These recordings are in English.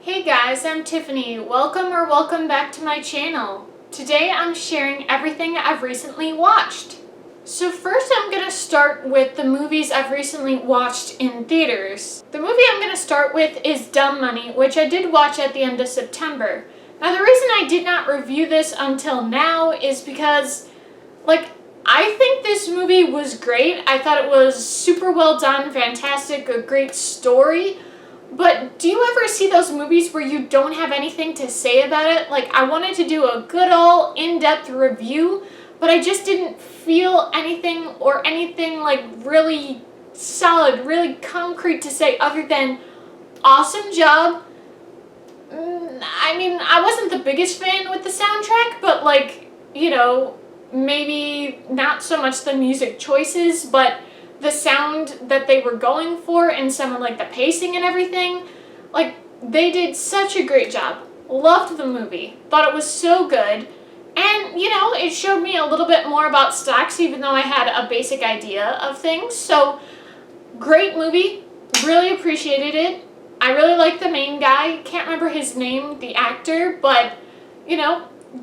Hey guys, I'm Tiffany. Welcome back to my channel. Today I'm sharing everything I've recently watched. So first I'm going to start with the movies I've recently watched in theaters. The movie I'm going to start with is Dumb Money, which I did watch at the end of September. Now the reason I did not review this until now is because, I think this movie was great. I thought it was super well done, fantastic, a great story. But do you ever see those movies where you don't have anything to say about it? I wanted to do a good old in-depth review, but I just didn't feel anything really solid, really concrete to say other than awesome job. I wasn't the biggest fan with the soundtrack, but maybe not so much the music choices, but the sound that they were going for and some of the pacing and everything. They did such a great job. Loved the movie. Thought it was so good. And, it showed me a little bit more about stocks even though I had a basic idea of things. So, great movie. Really appreciated it. I really like the main guy. Can't remember his name, the actor, but,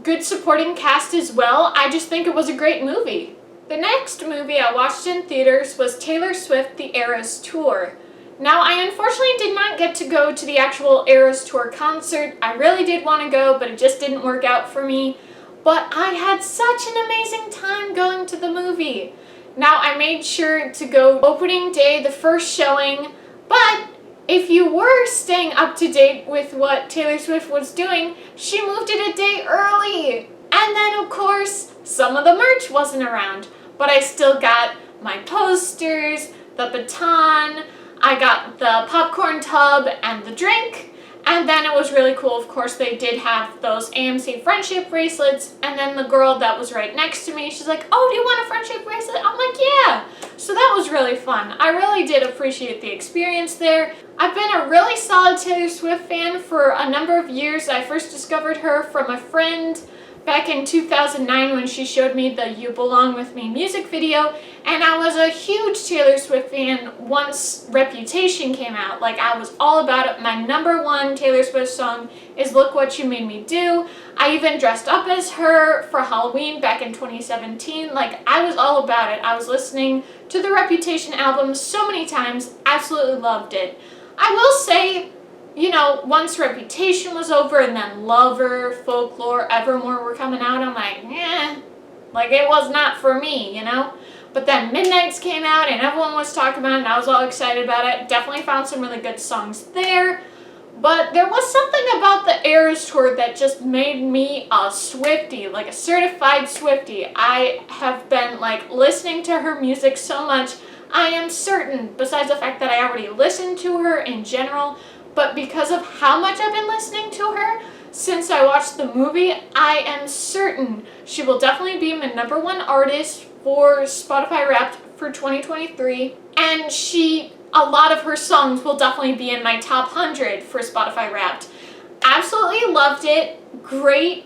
good supporting cast as well. I just think it was a great movie. The next movie I watched in theaters was Taylor Swift: The Eras Tour. Now, I unfortunately did not get to go to the actual Eras Tour concert. I really did want to go, but it just didn't work out for me. But I had such an amazing time going to the movie. Now, I made sure to go opening day, the first showing, but if you were staying up to date with what Taylor Swift was doing, she moved it a day early. And then, of course, some of the merch wasn't around. But I still got my posters, the baton, I got the popcorn tub and the drink, and then it was really cool. Of course, they did have those AMC friendship bracelets, and then the girl that was right next to me, she's like, "Oh, do you want a friendship bracelet?" I'm like, "Yeah." So that was really fun. I really did appreciate the experience there. I've been a really solid Taylor Swift fan for a number of years. I first discovered her from a friend back in 2009 when she showed me the You Belong With Me music video, and I was a huge Taylor Swift fan once Reputation came out. I was all about it. My number one Taylor Swift song is Look What You Made Me Do. I even dressed up as her for Halloween back in 2017. I was all about it. I was listening to the Reputation album so many times. Absolutely loved it. I will say, once Reputation was over and then Lover, Folklore, Evermore were coming out, I'm like, it was not for me, But then Midnights came out and everyone was talking about it and I was all excited about it. Definitely found some really good songs there. But there was something about the Eras Tour that just made me a Swiftie, a certified Swiftie. I have been, listening to her music so much. I am certain, besides the fact that I already listened to her in general, but because of how much I've been listening to her since I watched the movie, I am certain she will definitely be my number one artist for Spotify Wrapped for 2023. And a lot of her songs will definitely be in my top 100 for Spotify Wrapped. Absolutely loved it. Great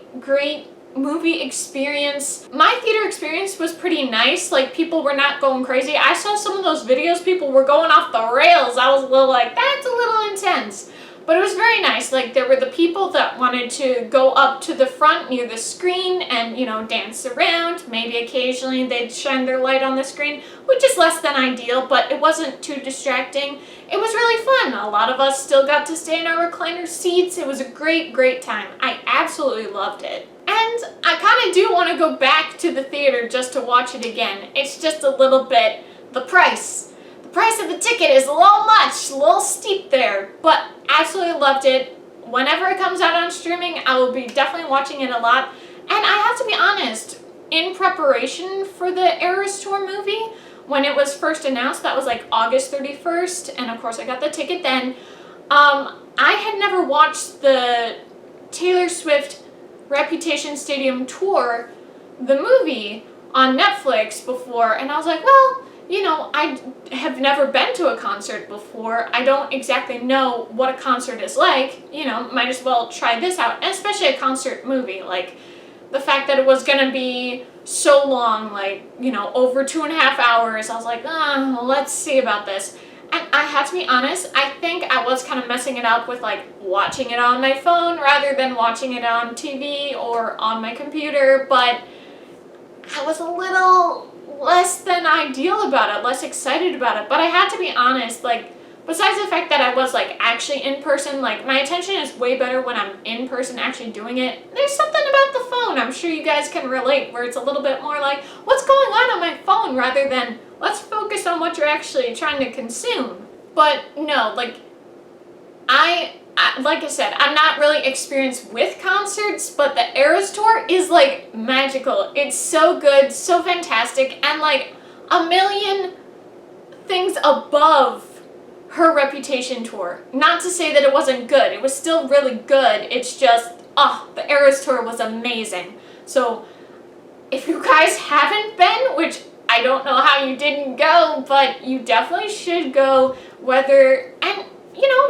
movie experience. My theater experience was pretty nice. People were not going crazy. I saw some of those videos, people were going off the rails. I was a little that's a little intense. But it was very nice. There were the people that wanted to go up to the front near the screen and, dance around. Maybe occasionally they'd shine their light on the screen, which is less than ideal, but it wasn't too distracting. It was really fun. A lot of us still got to stay in our recliner seats. It was a great time. I absolutely loved it. And I kind of do want to go back to the theater just to watch it again. It's just a little bit, the price of the ticket is a little much, a little steep there, but absolutely loved it. Whenever it comes out on streaming, I will be definitely watching it a lot. And I have to be honest, in preparation for the Eras Tour movie, when it was first announced, that was August 31st, and of course I got the ticket then, I had never watched the Taylor Swift Reputation Stadium Tour, the movie, on Netflix before, and I was like, well, I have never been to a concert before. I don't exactly know what a concert is like. Might as well try this out. And especially a concert movie. The fact that it was going to be so long, over 2.5 hours. I was like, let's see about this. And I have to be honest, I think I was kind of messing it up with like watching it on my phone rather than watching it on TV or on my computer, but I was a little less than ideal about it, less excited about it. But I had to be honest, like, besides the fact that I was like actually in person, like my attention is way better when I'm in person actually doing it. There's something about the phone, I'm sure you guys can relate, where it's a little bit more like, what's going on my phone, rather than let's focus on what you're actually trying to consume. But no, like, like I said, I'm not really experienced with concerts, but the Eras Tour is like magical. It's so good, so fantastic, and like a million things above her Reputation tour. Not to say that it wasn't good, it was still really good. It's just, the Eras Tour was amazing. So if you guys haven't been, which I don't know how you didn't go, but you definitely should go, and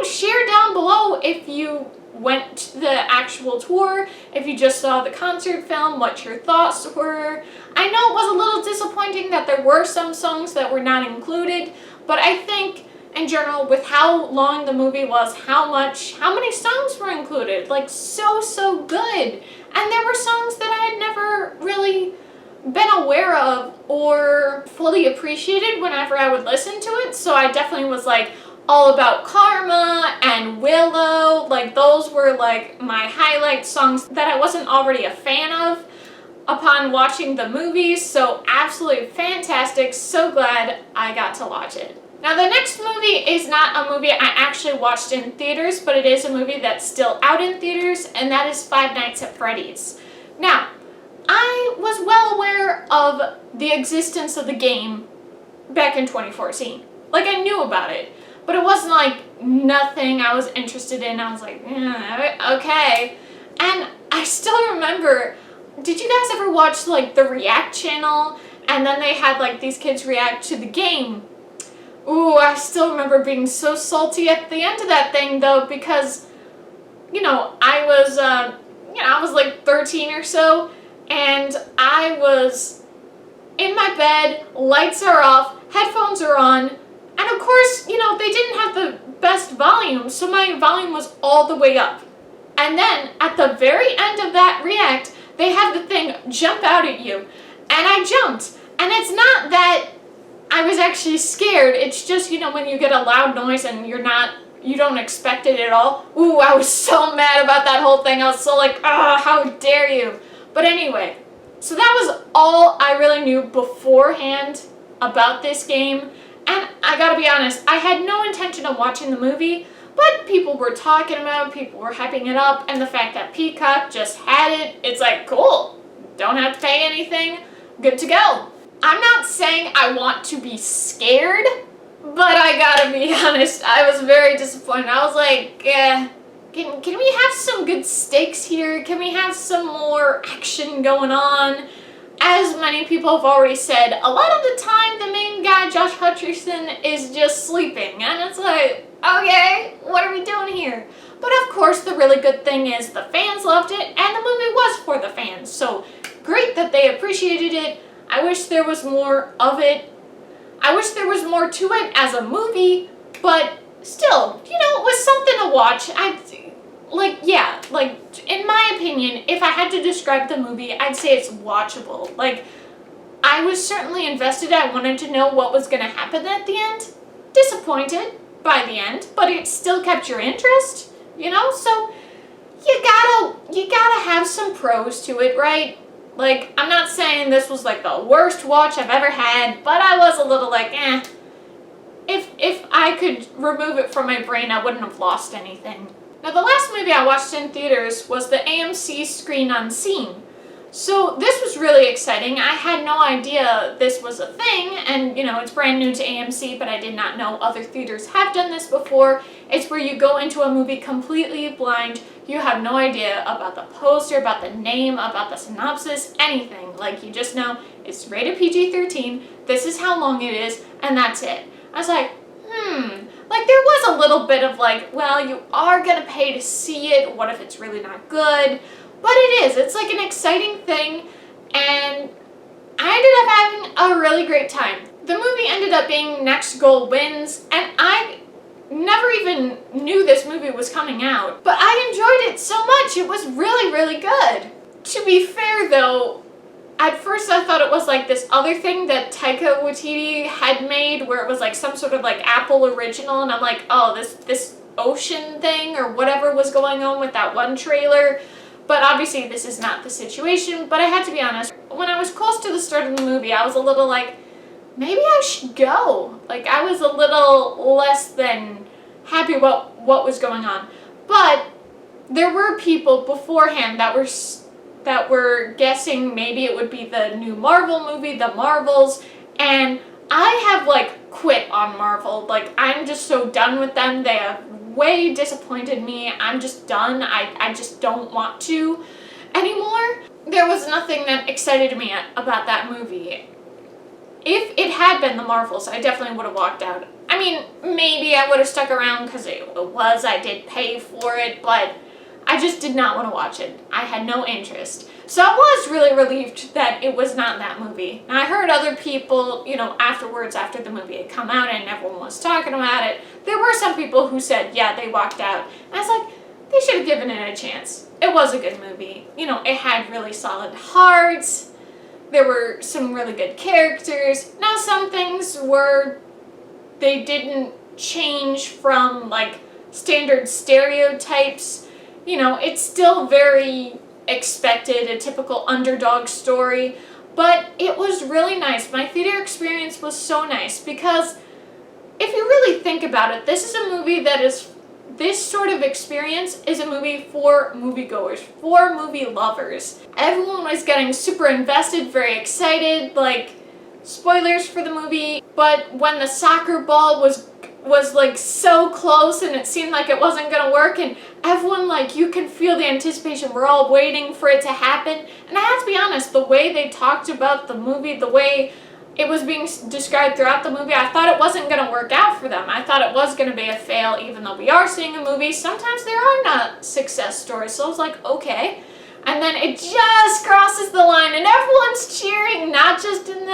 share down below if you went to the actual tour, if you just saw the concert film, what your thoughts were. I know it was a little disappointing that there were some songs that were not included, but I think in general, with how long the movie was, how many songs were included, like so good. And there were songs that I had never really been aware of or fully appreciated whenever I would listen to it, so I definitely was like, All About Karma and Willow, like those were like my highlight songs that I wasn't already a fan of upon watching the movie, so absolutely fantastic, so glad I got to watch it. Now the next movie is not a movie I actually watched in theaters, but it is a movie that's still out in theaters, and that is Five Nights at Freddy's. Now, I was well aware of the existence of the game back in 2014. Like, I knew about it. But it wasn't like nothing I was interested in. I was like, okay. And I still remember, did you guys ever watch like the React channel? And then they had like these kids react to the game. Ooh, I still remember being so salty at the end of that thing though, because, I was like 13 or so, and I was in my bed, lights are off, headphones are on, and of course, they didn't have the best volume, so my volume was all the way up. And then, at the very end of that react, they have the thing jump out at you. And I jumped. And it's not that I was actually scared, it's just, when you get a loud noise and you don't expect it at all. Ooh, I was so mad about that whole thing. I was so like, how dare you. But anyway, so that was all I really knew beforehand about this game. And I gotta be honest, I had no intention of watching the movie, but people were talking about it, people were hyping it up, and the fact that Peacock just had it, it's like, cool, don't have to pay anything, good to go. I'm not saying I want to be scared, but I gotta be honest, I was very disappointed. I was like, can we have some good stakes here? Can we have some more action going on? As many people have already said, a lot of the time the main guy, Josh Hutcherson, is just sleeping. And it's like, okay, what are we doing here? But of course, the really good thing is the fans loved it, and the movie was for the fans. So great that they appreciated it. I wish there was more of it. I wish there was more to it as a movie, but still, it was something to watch. In my opinion, if I had to describe the movie, I'd say it's watchable. Like, I was certainly invested. I wanted to know what was going to happen at the end. Disappointed by the end, but it still kept your interest, So you gotta have some pros to it, right? Like, I'm not saying this was like the worst watch I've ever had, but I was a little like, If I could remove it from my brain, I wouldn't have lost anything. Now, the last movie I watched in theaters was the AMC Screen Unseen. So this was really exciting. I had no idea this was a thing, and it's brand new to AMC, but I did not know other theaters have done this before. It's where you go into a movie completely blind. You have no idea about the poster, about the name, about the synopsis, anything. Like, you just know it's rated PG-13, this is how long it is, and that's it. I was like, Like, there was a little bit of like, well, you are gonna pay to see it, what if it's really not good? But it is, it's like an exciting thing, and I ended up having a really great time. The movie ended up being Next Goal Wins, and I never even knew this movie was coming out, but I enjoyed it so much. It was really, really good. To be fair though, at first I thought it was like this other thing that Taika Waititi had made where it was like some sort of like Apple original, and I'm like, oh, this ocean thing or whatever was going on with that one trailer. But obviously this is not the situation, but I had to be honest. When I was close to the start of the movie, I was a little like, maybe I should go. Like, I was a little less than happy about what was going on. But there were people beforehand that were guessing maybe it would be the new Marvel movie, The Marvels, and I have like quit on Marvel. Like, I'm just so done with them. They have way disappointed me. I'm just done. I just don't want to anymore. There was nothing that excited me about that movie. If it had been the Marvels, I definitely would have walked out. I mean, maybe I would have stuck around because I did pay for it, but I just did not want to watch it. I had no interest. So I was really relieved that it was not that movie. And I heard other people, afterwards, after the movie had come out and everyone was talking about it, there were some people who said, yeah, they walked out. And I was like, they should have given it a chance. It was a good movie. It had really solid hearts. There were some really good characters. Now, some things they didn't change from, like, standard stereotypes. It's still very expected, a typical underdog story, but it was really nice. My theater experience was so nice because if you really think about it, this sort of experience is a movie for moviegoers, for movie lovers. Everyone was getting super invested, very excited, like, spoilers for the movie, but when the soccer ball was like so close and it seemed like it wasn't gonna work, and everyone, like, you can feel the anticipation. We're all waiting for it to happen. And I have to be honest, the way they talked about the movie, the way it was being described throughout the movie, I thought it wasn't gonna work out for them. I thought it was gonna be a fail, even though we are seeing a movie. Sometimes there are not success stories, so I was like, okay. And then it just crosses the line and everyone's cheering, not just in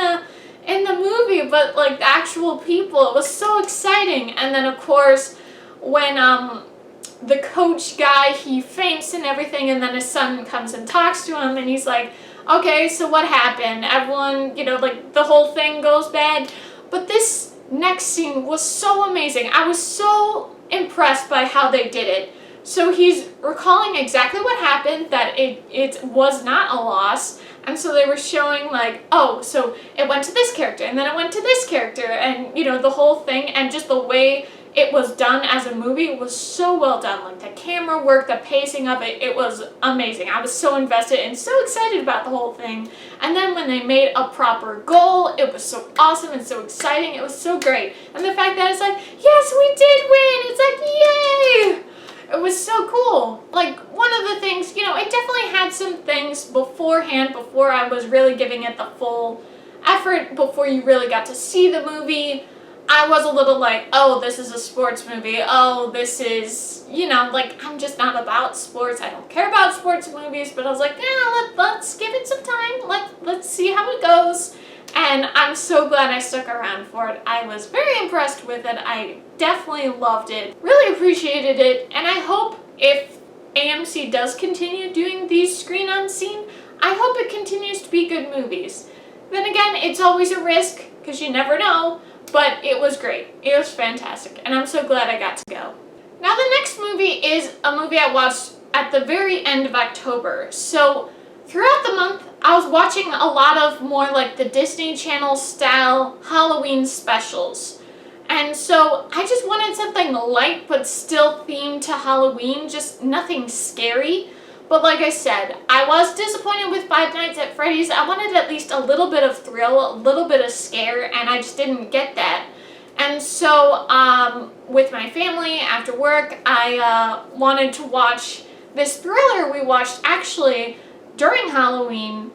the movie, but like the actual people. It was so exciting. And then of course, when the coach guy, he faints and everything, and then his son comes and talks to him, and he's like, okay, so what happened? Everyone, like, the whole thing goes bad. But this next scene was so amazing. I was so impressed by how they did it. So he's recalling exactly what happened, that it was not a loss. And so they were showing, like, oh, so it went to this character, and then it went to this character, and, the whole thing, and just the way it was done as a movie was so well done. Like, the camera work, the pacing of it, it was amazing. I was so invested and so excited about the whole thing. And then when they made a proper goal, it was so awesome and so exciting. It was so great. And the fact that it's like, yes, we did win! It's like, yay! It was so cool. Like, one of the things, it definitely had some things beforehand, before I was really giving it the full effort, before you really got to see the movie. I was a little like, oh, this is a sports movie. Oh, this is, like, I'm just not about sports. I don't care about sports movies, but I was like, yeah, let's give it some time. Let's see how it goes. And I'm so glad I stuck around for it. I was very impressed with it. I definitely loved it. Really appreciated it. And I hope if AMC does continue doing these screen unseen, I hope it continues to be good movies. Then again, it's always a risk because you never know, but it was great. It was fantastic. And I'm so glad I got to go. Now the next movie is a movie I watched at the very end of October. So throughout the month, I was watching a lot of more like the Disney Channel style Halloween specials. And so I just wanted something light but still themed to Halloween, just nothing scary. But like I said, I was disappointed with Five Nights at Freddy's. I wanted at least a little bit of thrill, a little bit of scare, and I just didn't get that. And so with my family after work, I wanted to watch this thriller we watched actually during Halloween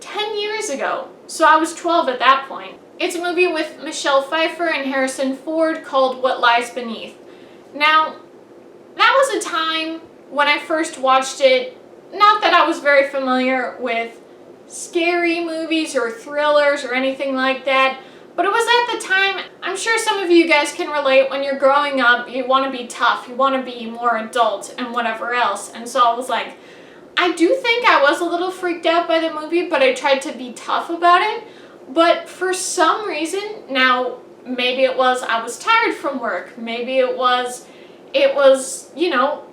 10 years ago. So I was 12 at that point. It's a movie with Michelle Pfeiffer and Harrison Ford called What Lies Beneath. Now, that was a time when I first watched it, not that I was very familiar with scary movies or thrillers or anything like that, But it was at the time, I'm sure some of you guys can relate, when you're growing up, you want to be tough, you want to be more adult and whatever else. And so I was like, I do think I was a little freaked out by the movie, but I tried to be tough about it. But for some reason, now maybe it was I was tired from work, maybe it was, you know,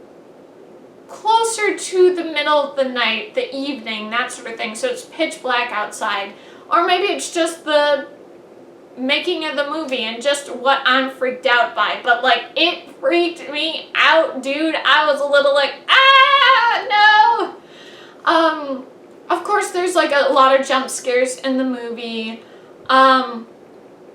closer to the middle of the night, the evening, that sort of thing, so it's pitch black outside. Or maybe it's just the making of the movie and just what I'm freaked out by. But like, it freaked me out, dude. I was a little like, no! Of course there's like a lot of jump scares in the movie. And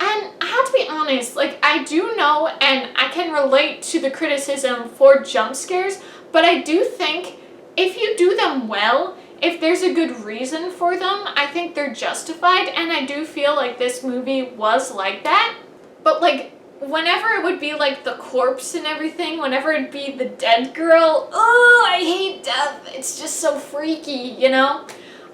I have to be honest, like, I do know and I can relate to the criticism for jump scares, but I do think if you do them well, if there's a good reason for them, I think they're justified, and I do feel like this movie was like that. But like, whenever it would be like the corpse and everything, whenever it'd be the dead girl, oh, I hate death. It's just so freaky, you know?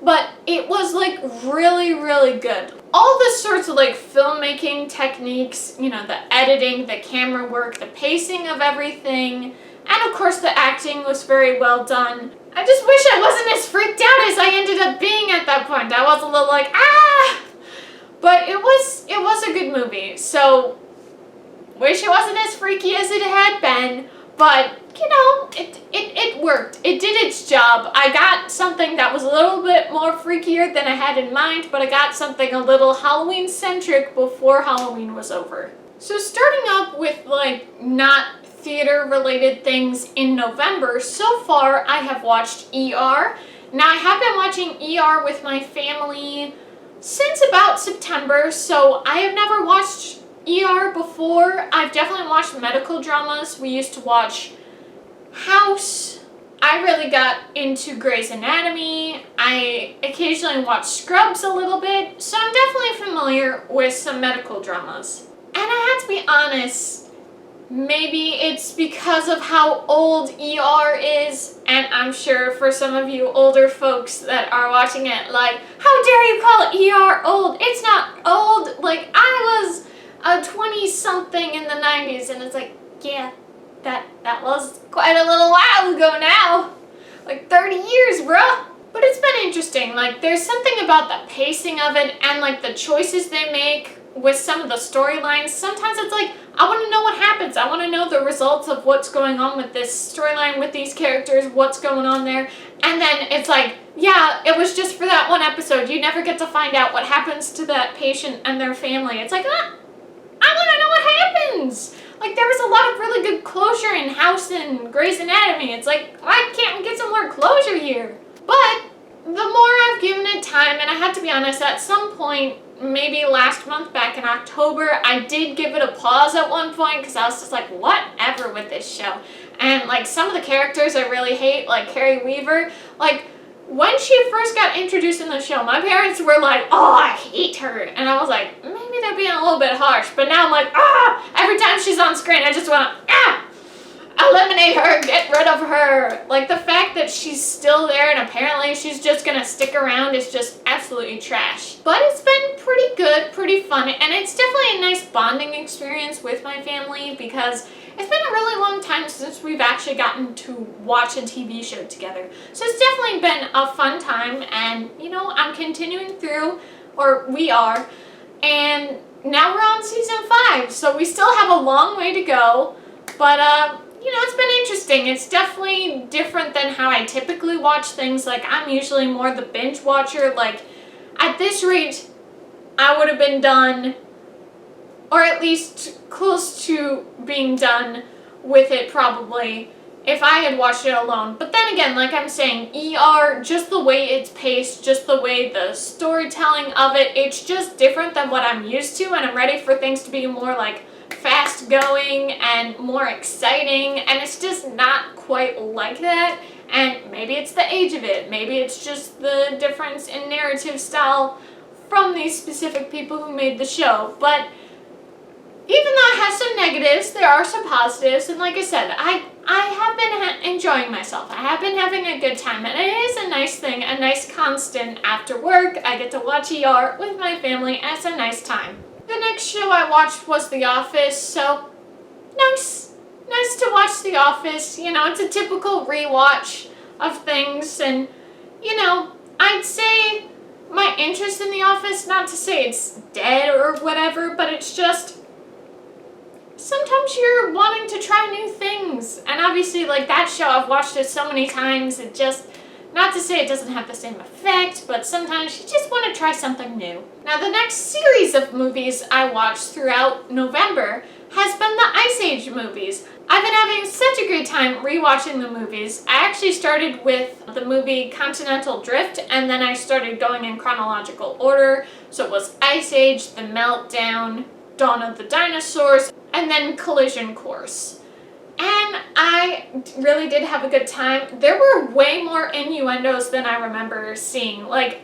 But it was like really, really good. All the sorts of like filmmaking techniques, you know, the editing, the camera work, the pacing of everything, and of course the acting was very well done. I just wish I wasn't as freaked out as I ended up being at that point. I was a little like, ah! But it was a good movie, so wish it wasn't as freaky as it had been, but you know, it worked. It did its job. I got something that was a little bit more freakier than I had in mind, but I got something a little Halloween-centric before Halloween was over. So starting up with like not theater-related things in November, so far I have watched ER. Now I have been watching ER with my family since about September, so I have never watched ER before. I've definitely watched medical dramas. We used to watch House. I really got into Grey's Anatomy. I occasionally watch Scrubs a little bit, so I'm definitely familiar with some medical dramas. And I have to be honest, maybe it's because of how old ER is, and I'm sure for some of you older folks that are watching it, like, how dare you call ER old? It's not old. Like, I was a 20-something in the 90s, and it's like, yeah, that was quite a little while ago now. Like 30 years, bruh. But it's been interesting. Like, there's something about the pacing of it and like the choices they make with some of the storylines. Sometimes it's like, I want to know what happens. I want to know the results of what's going on with this storyline, with these characters, what's going on there. And then it's like, yeah, it was just for that one episode. You never get to find out what happens to that patient and their family. It's like, I want to know what happens. Like, there was a lot of really good closure in House and Grey's Anatomy. It's like, why can't we get some more closure here? But the more I've given it time, and I have to be honest, at some point, maybe last month, back in October, I did give it a pause at one point because I was just like, whatever with this show. And like, some of the characters I really hate, like Carrie Weaver, like, when she first got introduced in the show, my parents were like, oh, I hate her. And I was like, maybe they're being a little bit harsh. But now I'm like, every time she's on screen, I just want to, eliminate her, get rid of her. Like, the fact that she's still there and apparently she's just gonna stick around is just absolutely trash. But it's been pretty good, pretty fun, and it's definitely a nice bonding experience with my family because it's been a really long time since we've actually gotten to watch a TV show together. So it's definitely been a fun time, and, you know, I'm continuing through, or we are, and now we're on season 5, so we still have a long way to go, but, you know, it's been interesting. It's definitely different than how I typically watch things. Like, I'm usually more the binge watcher. Like, at this rate, I would have been done, or at least close to being done with it probably, if I had watched it alone. But then again, like I'm saying, ER, just the way it's paced, just the way the storytelling of it, it's just different than what I'm used to, and I'm ready for things to be more like fast going and more exciting, and it's just not quite like that. And maybe it's the age of it, maybe it's just the difference in narrative style from these specific people who made the show. But even though it has some negatives, there are some positives, and like I said, I have been enjoying myself. I have been having a good time, and it is a nice thing, a nice constant after work. I get to watch ER with my family, and it's a nice time. The The next show I watched was The Office, so nice to watch The Office. You know, it's a typical rewatch of things, and, you know, I'd say my interest in The Office, not to say it's dead or whatever, but it's just, sometimes you're wanting to try new things. And obviously, like, that show, I've watched it so many times, it just, not to say it doesn't have the same effect, but sometimes you just want to try something new. Now, the next series of movies I watched throughout November has been the Ice Age movies. I've been having such a great time rewatching the movies. I actually started with the movie Continental Drift, and then I started going in chronological order. So it was Ice Age, The Meltdown, Dawn of the Dinosaurs, and then Collision Course. And I really did have a good time. There were way more innuendos than I remember seeing. Like,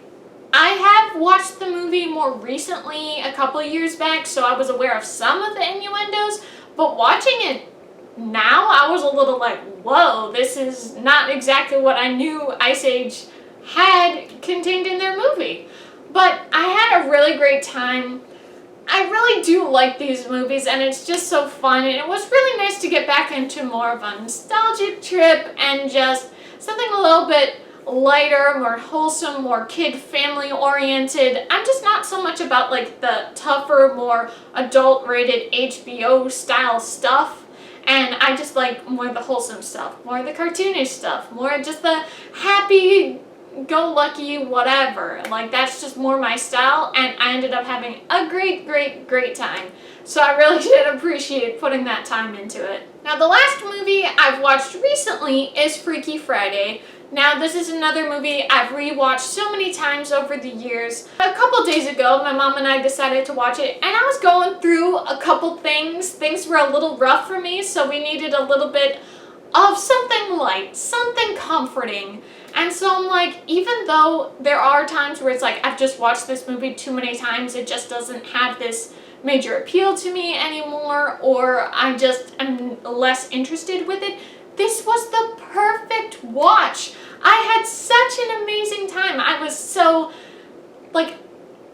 I have watched the movie more recently, a couple of years back, so I was aware of some of the innuendos, but watching it now, I was a little like, whoa, this is not exactly what I knew Ice Age had contained in their movie. But I had a really great time. I really do like these movies, and it's just so fun, and it was really nice to get back into more of a nostalgic trip and just something a little bit lighter, more wholesome, more kid family oriented. I'm just not so much about like the tougher, more adult rated HBO style stuff, and I just like more of the wholesome stuff, more of the cartoonish stuff, more just the happy go lucky whatever. Like, that's just more my style, and I ended up having a great time. So I really did appreciate putting that time into it. Now, the last movie I've watched recently is Freaky Friday. Now, this is another movie I've rewatched so many times over the years. A couple days ago, my mom and I decided to watch it, and I was going through a couple things. Things were a little rough for me, so we needed a little bit of something light, something comforting. And so I'm like, even though there are times where it's like, I've just watched this movie too many times, it just doesn't have this major appeal to me anymore, or I just am less interested with it, this was the perfect watch. I had such an amazing time. I was so, like,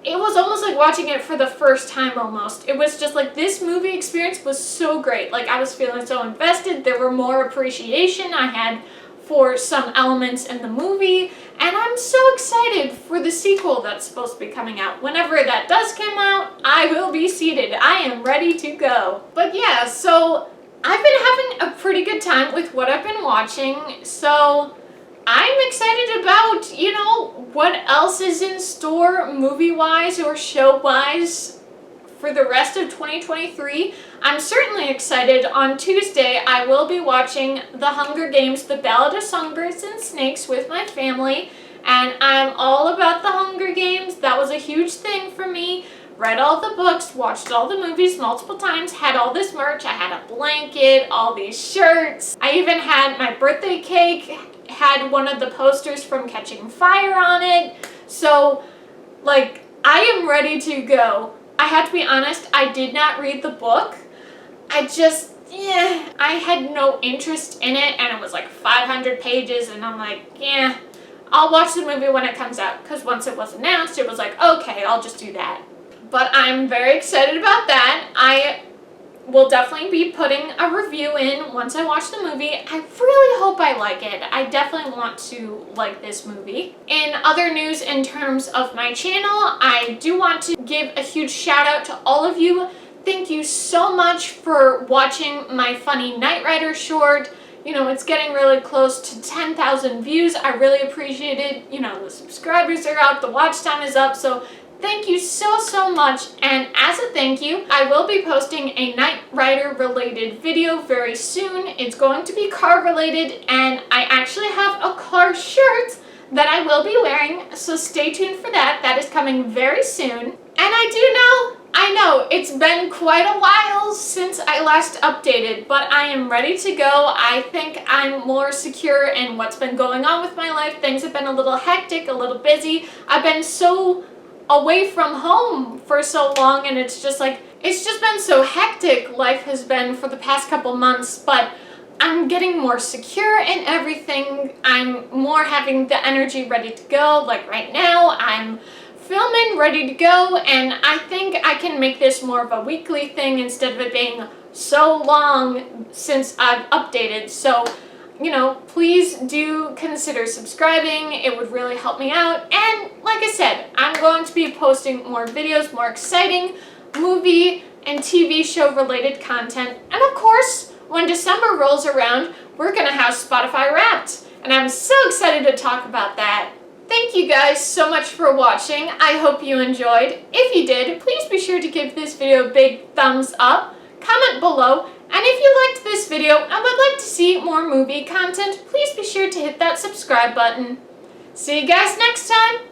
it was almost like watching it for the first time almost. It was just like, this movie experience was so great. Like, I was feeling so invested. There were more appreciation I had for some elements in the movie, and I'm so excited for the sequel that's supposed to be coming out. Whenever that does come out, I will be seated. I am ready to go. But yeah, so I've been having a pretty good time with what I've been watching, so I'm excited about, you know, what else is in store movie-wise or show-wise for the rest of 2023. I'm certainly excited. On Tuesday, I will be watching The Hunger Games, The Ballad of Songbirds and Snakes with my family, and I'm all about The Hunger Games. That was a huge thing for me. Read all the books, watched all the movies multiple times, had all this merch. I had a blanket, all these shirts. I even had my birthday cake, had one of the posters from Catching Fire on it. So, like, I am ready to go. I have to be honest, I did not read the book. I had no interest in it, and it was like 500 pages, and I'm like, yeah, I'll watch the movie when it comes out, because once it was announced, it was like, okay, I'll just do that. But I'm very excited about that. I will definitely be putting a review in once I watch the movie. I really hope I like it. I definitely want to like this movie. In other news in terms of my channel, I do want to give a huge shout out to all of you. Thank you so much for watching my funny Knight Rider short. You know, it's getting really close to 10,000 views. I really appreciate it. You know, the subscribers are up, the watch time is up, so thank you so much. And as a thank you, I will be posting a Knight Rider related video very soon. It's going to be car related, and I actually have a car shirt that I will be wearing, so stay tuned for that. That is coming very soon. And I know it's been quite a while since I last updated, but I am ready to go. I think I'm more secure in what's been going on with my life. Things have been a little hectic, a little busy. I've been so away from home for so long, and it's just been so hectic. Life has been for the past couple months, but I'm getting more secure in everything. I'm more having the energy ready to go. Like right now, I'm filming, ready to go, and I think I can make this more of a weekly thing instead of it being so long since I've updated. So, you know, please do consider subscribing. It would really help me out. And like I said, I'm going to be posting more videos, more exciting movie and TV show related content. And of course, when December rolls around, we're going to have Spotify Wrapped. And I'm so excited to talk about that. Thank you guys so much for watching. I hope you enjoyed. If you did, please be sure to give this video a big thumbs up, comment below, and if you liked this video and would like to see more movie content, please be sure to hit that subscribe button. See you guys next time.